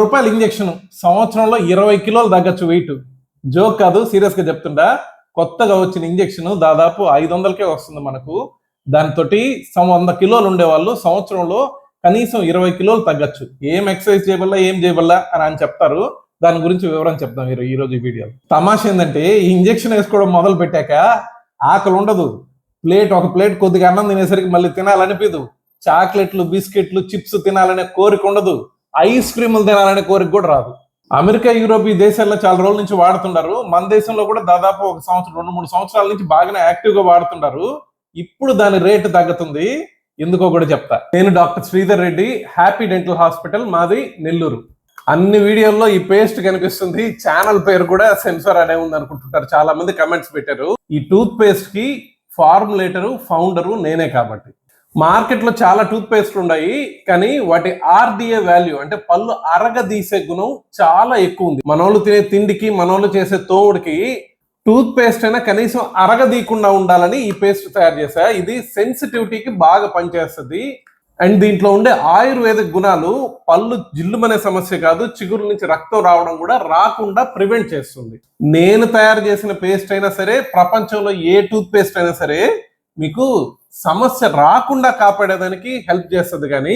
రూపాయల ఇంజెక్షన్ సంవత్సరంలో 20 కిలోలు తగ్గచ్చు వెయిట్. జోక్ కాదు, సీరియస్ గా చెప్తుండా. కొత్తగా వచ్చిన ఇంజెక్షన్ దాదాపు 500కే వస్తుంది మనకు. దాంతో 100 కిలోలు ఉండేవాళ్ళు సంవత్సరంలో కనీసం 20 కిలోలు తగ్గచ్చు. ఏం ఎక్సర్సైజ్ చేయబల్లా ఏం చేయబల్లా అని చెప్తారు. దాని గురించి వివరం చెప్తాం ఈ రోజు ఈ వీడియో. తమాషా ఏంటంటే ఈ ఇంజెక్షన్ వేసుకోవడం మొదలు పెట్టాక ఆకలి ఉండదు. ఒక ప్లేట్ కొద్దిగా అన్నం తినేసరికి మళ్ళీ తినాలనిపించదు. చాక్లెట్లు, బిస్కెట్లు, చిప్స్ తినాలనే కోరిక ఉండదు. ఐస్ క్రీములు తినాలనే కోరిక కూడా రాదు. అమెరికా, యూరోప్ ఈ దేశాల్లో చాలా రోజుల నుంచి వాడుతున్నారు. మన దేశంలో కూడా దాదాపు 1 సంవత్సరం 2-3 సంవత్సరాల నుంచి బాగానే యాక్టివ్ గా వాడుతున్నారు. ఇప్పుడు దాని రేటు తగ్గుతుంది. ఎందుకో కూడా చెప్తా. నేను doctor Sridhar Reddy, happy dental hospital, మాది నెల్లూరు. అన్ని వీడియోల్లో ఈ పేస్ట్ కనిపిస్తుంది. ఛానల్ పేరు కూడా సెన్సార్ అనే ఉంది అనుకుంటుంటారు. చాలా మంది కమెంట్స్ పెట్టారు. ఈ టూత్ పేస్ట్ కి ఫార్ములేటరు, ఫౌండరు నేనే కాబట్టి. మార్కెట్ లో చాలా టూత్ పేస్ట్ ఉన్నాయి, కానీ వాటి ఆర్డిఏ వాల్యూ అంటే పళ్ళు అరగదీసే గుణం చాలా ఎక్కువ ఉంది. మనోళ్ళు తినే తిండికి, మనోళ్ళు చేసే తోవుడికి టూత్ పేస్ట్ అయినా కనీసం అరగదీయకుండా ఉండాలని ఈ పేస్ట్ తయారు చేశా. ఇది సెన్సిటివిటీకి బాగా పనిచేస్తుంది. అండ్ దీంట్లో ఉండే ఆయుర్వేదిక్ గుణాలు పళ్ళు జిల్లుమనే సమస్య కాదు, చిగురు నుంచి రక్తం రావడం కూడా రాకుండా ప్రివెంట్ చేస్తుంది. నేను తయారు చేసిన పేస్ట్ అయినా సరే, ప్రపంచంలో ఏ టూత్ పేస్ట్ అయినా సరే మీకు సమస్య రాకుండా కాపాడేదానికి హెల్ప్ చేస్తుంది. కానీ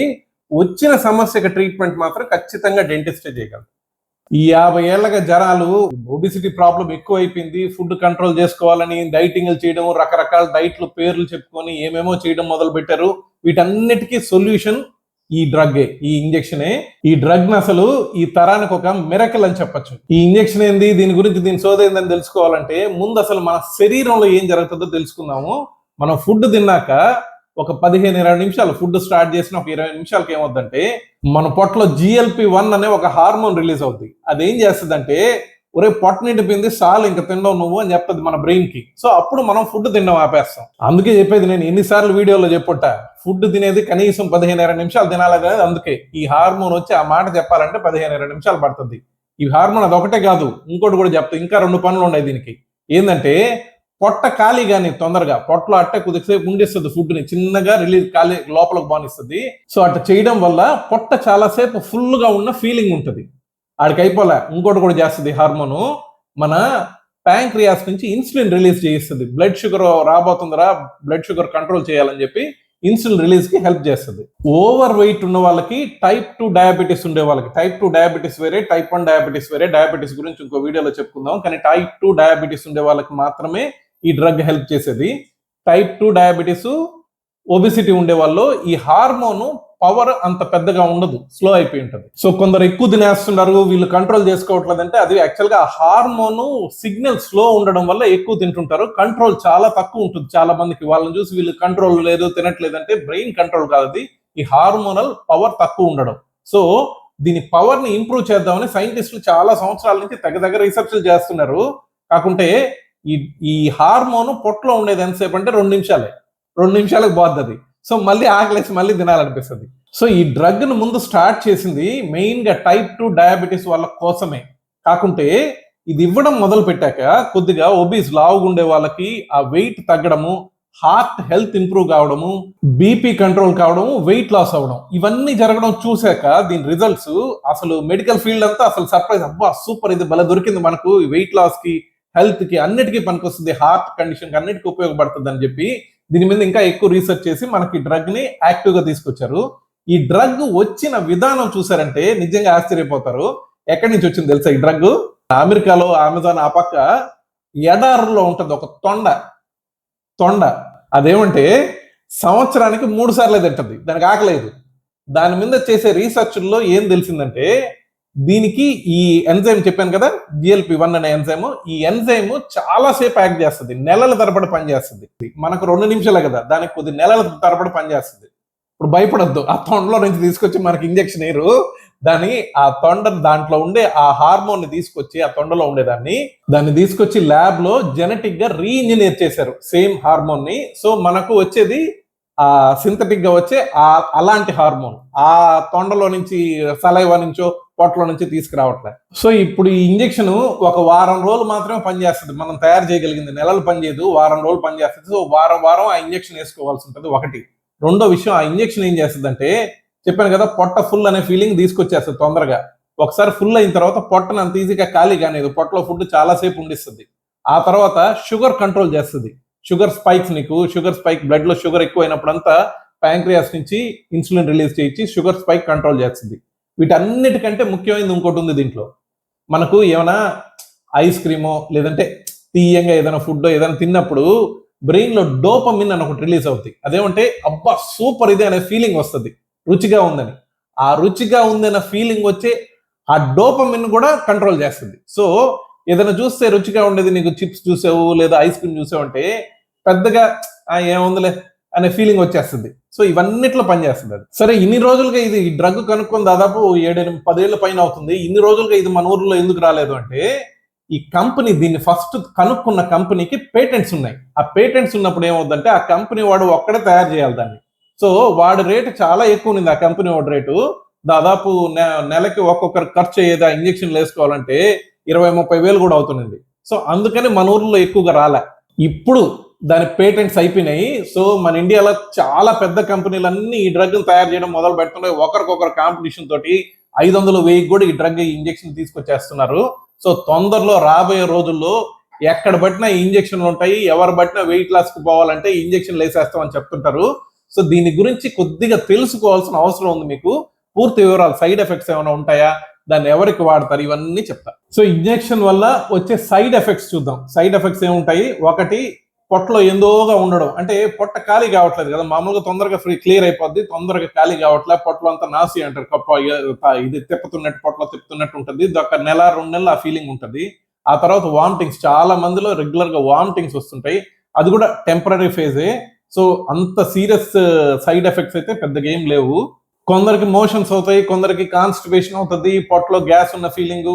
వచ్చిన సమస్యకి ట్రీట్మెంట్ మాత్రం ఖచ్చితంగా డెంటిస్టే చేయగలరు. ఈ 50 ఏళ్లగా జనాలు ఒబిసిటీ ప్రాబ్లం ఎక్కువ అయిపోయింది, ఫుడ్ కంట్రోల్ చేసుకోవాలని డైటింగ్లు చేయడం, రకరకాల డైట్లు పేర్లు చెప్పుకొని ఏమేమో చేయడం మొదలు పెట్టారు. వీటన్నిటికీ సొల్యూషన్ ఈ డ్రగ్గే, ఈ ఇంజెక్షనే. ఈ డ్రగ్ అసలు ఈ తరానికి ఒక మిరకల్ అని చెప్పొచ్చు. ఈ ఇంజెక్షన్ ఏంది, దీని గురించి దీని సోదేందని తెలుసుకోవాలంటే ముందు అసలు మన శరీరంలో ఏం జరుగుతుందో తెలుసుకుందాము. మనం ఫుడ్ తిన్నాక ఒక 15-20 నిమిషాలు, ఫుడ్ స్టార్ట్ చేసిన ఒక 20 నిమిషాలకి ఏమవుద్దంటే మన పొట్టలో GLP-1 అనే ఒక హార్మోన్ రిలీజ్ అవుద్ది. అదేం చేస్తుందంటే, ఒరే పొట్ట నిండిపోయింది చాలు ఇంకా తినడం నువ్వు అని చెప్తుంది మన బ్రెయిన్ కి. సో అప్పుడు మనం ఫుడ్ తినడం ఆపేస్తాం. అందుకే చెప్పేది నేను ఎన్నిసార్లు వీడియోలో చెప్పుంటా, ఫుడ్ తినేది కనీసం 15-20 నిమిషాలు తినాలి కదా. అందుకే ఈ హార్మోన్ వచ్చి ఆ మాట చెప్పాలంటే 15-20 నిమిషాలు పడుతుంది. ఈ హార్మోన్ అదొకటే కాదు, ఇంకోటి కూడా చెప్తా. ఇంకా 2 పనులు ఉన్నాయి దీనికి. ఏంటంటే పొట్ట ఖాళీ కానీ తొందరగా పొట్టలో అట్టే కొద్దిసేపు ఉండిస్తుంది, ఫుడ్ ని చిన్నగా రిలీజ్ ఖాళీ లోపలికి బానిస్తుంది. సో అట్లా చేయడం వల్ల పొట్ట చాలాసేపు ఫుల్ గా ఉన్న ఫీలింగ్ ఉంటుంది. ఆడికి అయిపోలే, ఇంకోటి కూడా చేస్తుంది హార్మోను. మన ప్యాంక్రియాస్ నుంచి ఇన్సులిన్ రిలీజ్ చేయిస్తుంది. బ్లడ్ షుగర్ రాబోతుందిరా, బ్లడ్ షుగర్ కంట్రోల్ చేయాలని చెప్పి ఇన్సులిన్ రిలీజ్ కి హెల్ప్ చేస్తుంది. ఓవర్ వెయిట్ ఉన్న వాళ్ళకి, టైప్ 2 డయాబెటీస్ ఉండే వాళ్ళకి, టైప్ 2 డయాబెటీస్ వేరే, టైప్ 1 డయాబెటీస్ వేరే. డయాబెటీస్ గురించి ఇంకో వీడియోలో చెప్పుకుందాం. కానీ టైప్ 2 డయాబెటీస్ ఉండే వాళ్ళకి మాత్రమే ఈ డ్రగ్ హెల్ప్ చేసేది. టైప్ 2 డయాబెటీస్, ఒబిసిటీ ఉండే వాళ్ళు ఈ హార్మోన్ పవర్ అంత పెద్దగా ఉండదు, స్లో అయిపోయి ఉంటుంది. సో కొందరు ఎక్కువ తినేస్తున్నారు, వీళ్ళు కంట్రోల్ చేసుకోవట్లేదంటే అది యాక్చువల్ గా హార్మోన్ సిగ్నల్ స్లో ఉండడం వల్ల ఎక్కువ తింటుంటారు. కంట్రోల్ చాలా తక్కువ ఉంటుంది చాలా మందికి. వాళ్ళని చూసి వీళ్ళు కంట్రోల్ లేదు, తినట్లేదంటే బ్రెయిన్ కంట్రోల్ కాదు, అది ఈ హార్మోనల్ పవర్ తక్కువ ఉండడం. సో దీని పవర్ ని ఇంప్రూవ్ చేద్దామని సైంటిస్టులు చాలా సంవత్సరాల నుంచి దగ్గర రీసెర్చ్లు చేస్తున్నారు. కాకుంటే ఈ హార్మోన్ పొట్టలో ఉండేది ఎంతసేపు అంటే 2 నిమిషాలే. 2 నిమిషాలకు పోద్ది. సో మళ్ళీ ఆకలేసి మళ్ళీ తినాలనిపిస్తుంది. సో ఈ డ్రగ్ ను ముందు స్టార్ట్ చేసింది మెయిన్ గా టైప్ 2 డయాబెటీస్ వాళ్ళ కోసమే. కాకుంటే ఇది ఇవ్వడం మొదలు పెట్టాక కొద్దిగా ఒబీస్ లావుగుండే వాళ్ళకి ఆ వెయిట్ తగ్గడము, హార్ట్ హెల్త్ ఇంప్రూవ్ కావడము, బీపీ కంట్రోల్ కావడము, వెయిట్ లాస్ అవ్వడం, ఇవన్నీ జరగడం చూసాక దీని రిజల్ట్స్ అసలు మెడికల్ ఫీల్డ్ అంతా అసలు సర్ప్రైజ్. అబ్బా సూపర్, ఇది భలే దొరికింది మనకు, వెయిట్ లాస్ కి, హెల్త్ కి, అన్నిటికీ పనికొస్తుంది, హార్ట్ కండిషన్ కి అన్నిటికీ ఉపయోగపడుతుంది అని చెప్పి దీని మీద ఇంకా ఎక్కువ రీసెర్చ్ చేసి మనకి డ్రగ్ ని యాక్టివ్ గా తీసుకొచ్చారు. ఈ డ్రగ్ వచ్చిన విధానం చూసారంటే నిజంగా ఆశ్చర్యపోతారు. ఎక్కడి నుంచి వచ్చింది తెలుసా ఈ డ్రగ్? అమెరికాలో అమెజాన్ ఆ పక్క ఎడారులో ఉంటది ఒక తొండ. అదేమంటే సంవత్సరానికి 3 సార్లు తింటది, దానికి ఆకలేదు. దాని మీద చేసే రీసెర్చ్లో ఏం తెలిసిందంటే, దీనికి ఈ ఎంజైమ్ చెప్పాను కదా, GLP-1 అనే ఎంజైమ్, ఈ ఎంజైమ్ చాలా సేపు యాక్ట్ చేస్తుంది, నెలల తరబడి పనిచేస్తుంది. మనకు 2 నిమిషాలే కదా, దానికి కొద్ది నెలల తరబడి పనిచేస్తుంది. ఇప్పుడు భయపడద్దు, ఆ తొండలో నుంచి తీసుకొచ్చి మనకి ఇంజెక్షన్ వేయరు. ఆ దాంట్లో ఉండే ఆ హార్మోన్ ని తీసుకొచ్చి, ఆ తొండలో దాన్ని తీసుకొచ్చి ల్యాబ్ లో జెనెటిక్ గా రీఇంజనీర్ చేశారు సేమ్ హార్మోన్ ని. సో మనకు వచ్చేది ఆ సింథటిక్ గా వచ్చే అలాంటి హార్మోన్ ఆ తొండలో నుంచి, సలైవా నుంచో పొట్టలో నుంచి తీసుకురావట్లే. సో ఇప్పుడు ఈ ఇంజెక్షన్ ఒక వారం రోజులు మాత్రమే పనిచేస్తుంది. మనం తయారు చేయగలిగింది నెలలు పనిచేయదు, వారం రోజులు పనిచేస్తుంది. సో వారం ఆ ఇంజెక్షన్ వేసుకోవాల్సి ఉంటుంది. ఒకటి. రెండో విషయం, ఆ ఇంజెక్షన్ ఏం చేస్తుందంటే చెప్పాను కదా, పొట్ట ఫుల్ అనే ఫీలింగ్ తీసుకొచ్చేస్తుంది తొందరగా. ఒకసారి ఫుల్ అయిన తర్వాత పొట్టను అంత ఈజీగా ఖాళీ కానిది, పొట్టలో ఫుడ్ చాలాసేపు ఉండిస్తుంది. ఆ తర్వాత షుగర్ కంట్రోల్ చేస్తుంది. షుగర్ స్పైక్స్, నీకు షుగర్ స్పైక్, బ్లడ్ లో షుగర్ ఎక్కువ అయినప్పుడంతా ప్యాంక్రియాస్ నుంచి ఇన్సులిన్ రిలీజ్ చేయించి షుగర్ స్పైక్ కంట్రోల్ చేస్తుంది. వీటన్నిటికంటే ముఖ్యమైనది ఇంకోటి ఉంది దీంట్లో. మనకు ఏమైనా ఐస్ క్రీమో లేదంటే తీయంగా ఏదైనా ఫుడ్ ఏదైనా తిన్నప్పుడు బ్రెయిన్ లో డోపమిన్ అని ఒకటి రిలీజ్ అవుతుంది. అదేమంటే అబ్బా సూపర్ ఇదే అనే ఫీలింగ్ వస్తుంది, రుచిగా ఉందని. ఆ రుచిగా ఉందన్న ఫీలింగ్ వచ్చే ఆ డోపమిన్ కూడా కంట్రోల్ చేస్తుంది. సో ఏదైనా చూస్తే రుచిగా ఉండేది, నీకు చిప్స్ చూసావు లేదా ఐస్ క్రీమ్ చూసావు అంటే పెద్దగా ఏముందిలే అనే ఫీలింగ్ వచ్చేస్తుంది. సో ఇవన్నిట్లో పనిచేస్తుంది అది. సరే, ఇన్ని రోజులుగా ఇది ఈ డ్రగ్ కనుక్కొని దాదాపు 7-10 ఏళ్ళ పైన అవుతుంది. ఇన్ని రోజులుగా ఇది మన ఊర్లో ఎందుకు రాలేదు అంటే, ఈ కంపెనీ దీన్ని ఫస్ట్ కనుక్కున్న కంపెనీకి పేటెంట్స్ ఉన్నాయి. ఆ పేటెంట్స్ ఉన్నప్పుడు ఏమవుతుందంటే ఆ కంపెనీ వాడు ఒక్కడే తయారు చేయాలి దాన్ని. సో వాడి రేటు చాలా ఎక్కువ ఉంది. ఆ కంపెనీ వాడి రేటు దాదాపు నెలకి ఒక్కొక్కరు ఖర్చు అయ్యేది ఆ ఇంజక్షన్లు వేసుకోవాలంటే 20-30 వేలు కూడా అవుతుంది. సో అందుకని మన ఊర్లో ఎక్కువగా రాలే. ఇప్పుడు దాని పేటెంట్స్ అయిపోయినాయి. సో మన ఇండియాలో చాలా పెద్ద కంపెనీలన్నీ ఈ డ్రగ్ తయారు చేయడం మొదలు పెడుతున్నాయి. ఒకరికొకరు కాంపిటీషన్ తోటి 500-1000 కూడా ఈ డ్రగ్ ఇంజక్షన్ తీసుకొచ్చేస్తున్నారు. సో తొందరలో రాబోయే రోజుల్లో ఎక్కడ బట్టినా ఇంజక్షన్లు ఉంటాయి. ఎవరు బట్టినా వెయిట్ లాస్ కు పోవాలంటే ఇంజక్షన్లు వేసేస్తామని చెప్తుంటారు. సో దీని గురించి కొద్దిగా తెలుసుకోవాల్సిన అవసరం ఉంది మీకు. పూర్తి వివరాలు, సైడ్ ఎఫెక్ట్స్ ఏమైనా ఉంటాయా, దాన్ని ఎవరికి వాడతారు, ఇవన్నీ చెప్తా. సో ఇంజెక్షన్ వల్ల వచ్చే సైడ్ ఎఫెక్ట్స్ చూద్దాం. సైడ్ ఎఫెక్ట్స్ ఏముంటాయి? ఒకటి, పొట్టలో ఎందోగా ఉండడం. అంటే పొట్ట ఖాళీ కావట్లేదు కదా, మామూలుగా తొందరగా క్లియర్ అయిపోద్ది, తొందరగా ఖాళీ కావట్లేదు, పొట్టలో అంతా నాసి అంటారు, ఇది తిప్పుతున్నట్టు, పొట్టలో తిప్పుతున్నట్టు ఉంటుంది. ఒక 1-2 నెలలు ఆ ఫీలింగ్ ఉంటుంది. ఆ తర్వాత వామిటింగ్స్, చాలా మందిలో రెగ్యులర్ గా వామిటింగ్స్ వస్తుంటాయి. అది కూడా టెంపరీ ఫేజే. సో అంత సీరియస్ సైడ్ ఎఫెక్ట్స్ అయితే పెద్దగా ఏం లేవు. కొందరికి మోషన్స్ అవుతాయి, కొందరికి కాన్స్టిపేషన్ అవుతుంది, పొట్టలో గ్యాస్ ఉన్న ఫీలింగ్,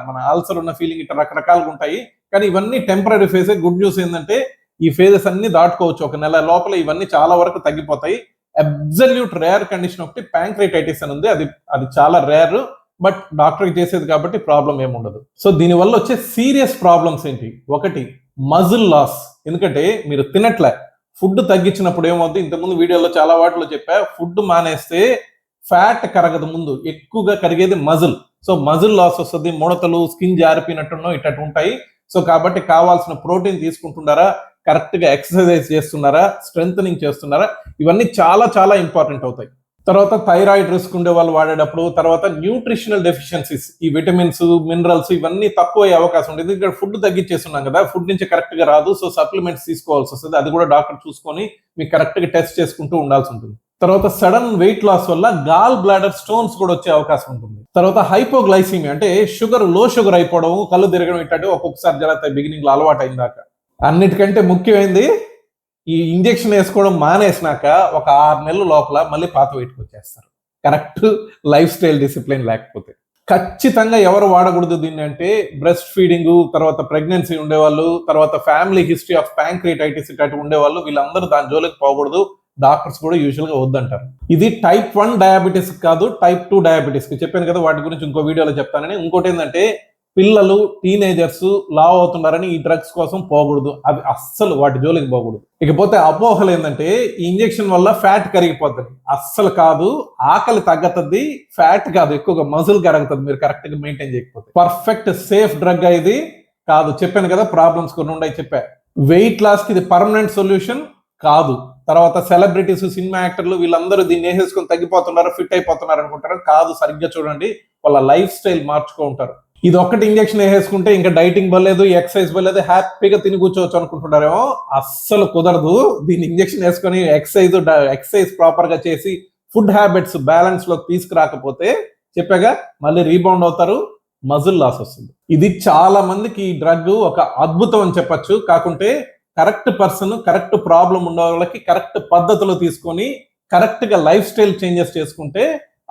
మన అల్సర్ ఉన్న ఫీలింగ్, ఇట్లా రకరకాలుగా ఉంటాయి. కానీ ఇవన్నీ టెంపరీ ఫేజే. గుడ్ న్యూస్ ఏంటంటే ఈ ఫేజెస్ అన్ని దాటుకోవచ్చు. 1 నెల లోపల ఇవన్నీ చాలా వరకు తగ్గిపోతాయి. అబ్సల్యూట్ రేర్ కండిషన్ ఒకటి ప్యాంక్రియాటైటిస్ అని ఉంది. అది చాలా రేర్, బట్ డాక్టర్ చేసేది కాబట్టి ప్రాబ్లం ఏముండదు. సో దీనివల్ల వచ్చే సీరియస్ ప్రాబ్లమ్స్ ఏంటి? ఒకటి, మజిల్ లాస్. ఎందుకంటే మీరు తినట్లే, ఫుడ్ తగ్గించినప్పుడు ఏమవుతుంది, ఇంతకుముందు వీడియోలో చాలా వాటిలో చెప్పా, ఫుడ్ మానేస్తే ఫ్యాట్ కరగదు, ముందు ఎక్కువగా కరిగేది మజిల్. సో మజిల్ లాస్ వస్తుంది, ముడతలు, స్కిన్ జారిపోయినట్టున్నో ఇట్లా ఉంటాయి. సో కాబట్టి కావాల్సిన ప్రోటీన్ తీసుకుంటున్నారా, కరెక్ట్ గా ఎక్సర్సైజ్ చేస్తున్నారా, స్ట్రెంథనింగ్ చేస్తున్నారా, ఇవన్నీ చాలా చాలా ఇంపార్టెంట్ అవుతాయి. తర్వాత థైరాయిడ్ రిస్క్ ఉండే వాళ్ళు వాడేటప్పుడు, తర్వాత న్యూట్రిషనల్ డెఫిషియన్సీస్, ఈ విటమిన్స్, మినరల్స్ ఇవన్నీ తక్కువ అయ్యే అవకాశం ఉంటుంది. ఇక్కడ ఫుడ్ తగ్గించేస్తున్నాం కదా, ఫుడ్ నుంచి కరెక్ట్ గా రాదు. సో సప్లిమెంట్స్ తీసుకోవాల్సి వస్తుంది. అది కూడా డాక్టర్ చూసుకొని మీకు కరెక్ట్ గా టెస్ట్ చేసుకుంటూ ఉండాల్సి ఉంటుంది. తర్వాత సడన్ వెయిట్ లాస్ వల్ల గాల్ బ్లాడర్ స్టోన్స్ కూడా వచ్చే అవకాశం ఉంటుంది. తర్వాత హైపోగ్లైసిమియా, అంటే లో షుగర్ అయిపోవడం, కళ్ళు తిరగడం, ఇట్లాంటివి ఒక్కొక్కసారి జరుగుతాయి బిగినింగ్ లో అలవాటు అయిందాక. అన్నిటికంటే ముఖ్యమైనది, ఈ ఇంజెక్షన్ వేసుకోవడం మానేసినాక ఒక 6 నెలల లోపల మళ్ళీ పాత వెయిట్కి వచ్చేస్తారు, కరెక్ట్ లైఫ్ స్టైల్ డిసిప్లిన్ లేకపోతే. ఖచ్చితంగా ఎవరు వాడకూడదు దీన్ని అంటే, బ్రెస్ట్ ఫీడింగ్, తర్వాత ప్రెగ్నెన్సీ ఉండేవాళ్ళు, తర్వాత ఫ్యామిలీ హిస్టరీ ఆఫ్ ప్యాంక్రియాటైటిస్ ఇట్లాంటి ఉండేవాళ్ళు, వీళ్ళందరూ దాని జోలికి పోకూడదు. డాక్టర్స్ కూడా యూజువల్ గా వద్దంటారు. ఇది టైప్ 1 డయాబెటీస్ కాదు, టైప్ 2 డయాబెటీస్ కి చెప్పాను కదా, వాటి గురించి ఇంకో వీడియోలో చెప్తానని. ఇంకోటి ఏంటంటే, పిల్లలు, టీనేజర్స్ లావ్ అవుతున్నారని ఈ డ్రగ్స్ కోసం పోకూడదు. అవి అస్సలు వాటి జోలికి పోకూడదు. ఇకపోతే అపోహలు ఏంటంటే, ఈ ఇంజెక్షన్ వల్ల ఫ్యాట్ కరిగిపోతుంది. అస్సలు కాదు, ఆకలి తగ్గుతుంది, ఫ్యాట్ కాదు, ఎక్కువగా మజిల్ కరుగుతుంది మీరు కరెక్ట్ గా మెయింటైన్ చేయకపోతే. పర్ఫెక్ట్ సేఫ్ డ్రగ్ ఇది కాదు. చెప్పాను కదా, ప్రాబ్లమ్స్ కొన్ని ఉన్నాయి చెప్పా. వెయిట్ లాస్ కి ఇది పర్మనెంట్ సొల్యూషన్ కాదు. తర్వాత సెలబ్రిటీస్, సినిమా యాక్టర్లు వీళ్ళందరూ దీన్ని వేసేసుకొని తగ్గిపోతున్నారు, ఫిట్ అయిపోతున్నారు అనుకుంటారు. కాదు, సరిగ్గా చూడండి, వాళ్ళ లైఫ్ స్టైల్ మార్చుకుంటారు. ఇది ఒక్కటి ఇంజెక్షన్ వేసేసుకుంటే ఇంకా డైటింగ్ బలేదు, ఎక్సర్సైజ్ బలేదు, హ్యాపీగా తిని కూర్చోవచ్చు అనుకుంటున్నారేమో. అస్సలు కుదరదు. దీన్ని ఇంజెక్షన్ వేసుకొని ఎక్సర్సైజ్ ప్రాపర్ గా చేసి ఫుడ్ హ్యాబిట్స్ బ్యాలెన్స్ లోకి తీసుకురాకపోతే చెప్పాగా మళ్ళీ రీబౌండ్ అవుతారు, మజిల్ లాస్ వస్తుంది. ఇది చాలా మందికి ఈ డ్రగ్ ఒక అద్భుతం అని చెప్పొచ్చు. కాకుంటే కరెక్ట్ పర్సన్, కరెక్ట్ ప్రాబ్లం ఉన్న వాళ్ళకి కరెక్ట్ పద్ధతిలో తీసుకొని కరెక్ట్ గా లైఫ్ స్టైల్ చేంజెస్ చేసుకుంటే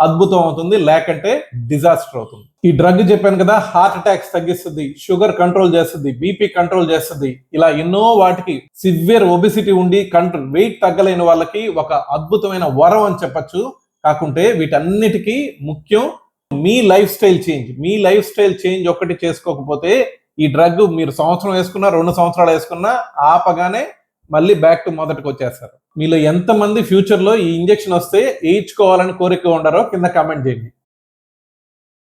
అద్భుతం అవుతుంది, లేకంటే డిజాస్టర్ అవుతుంది. ఈ డ్రగ్ చెప్పాను కదా, హార్ట్ అటాక్స్ తగ్గిస్తుంది, షుగర్ కంట్రోల్ చేస్తుంది, బీపీ కంట్రోల్ చేస్తుంది, ఇలా ఎన్నో వాటికి. సివియర్ ఒబిసిటీ ఉండి వెయిట్ తగ్గలేని వాళ్ళకి ఒక అద్భుతమైన వరం అని చెప్పచ్చు. కాకుంటే వీటన్నిటికీ ముఖ్యం మీ లైఫ్ స్టైల్ చేంజ్. మీ లైఫ్ స్టైల్ చేంజ్ ఒక్కటి చేసుకోకపోతే ఈ డ్రగ్ మీరు సంవత్సరం వేసుకున్నా, 2 సంవత్సరాలు వేసుకున్నా ఆపగానే మళ్ళీ బ్యాక్ టు మొదటికి వచ్చేస్తారు. మీలో ఎంతమంది ఫ్యూచర్ లో ఈ ఇంజెక్షన్ వస్తే వేయించుకోవాలని కోరిక ఉండారో కింద కామెంట్ చేయండి.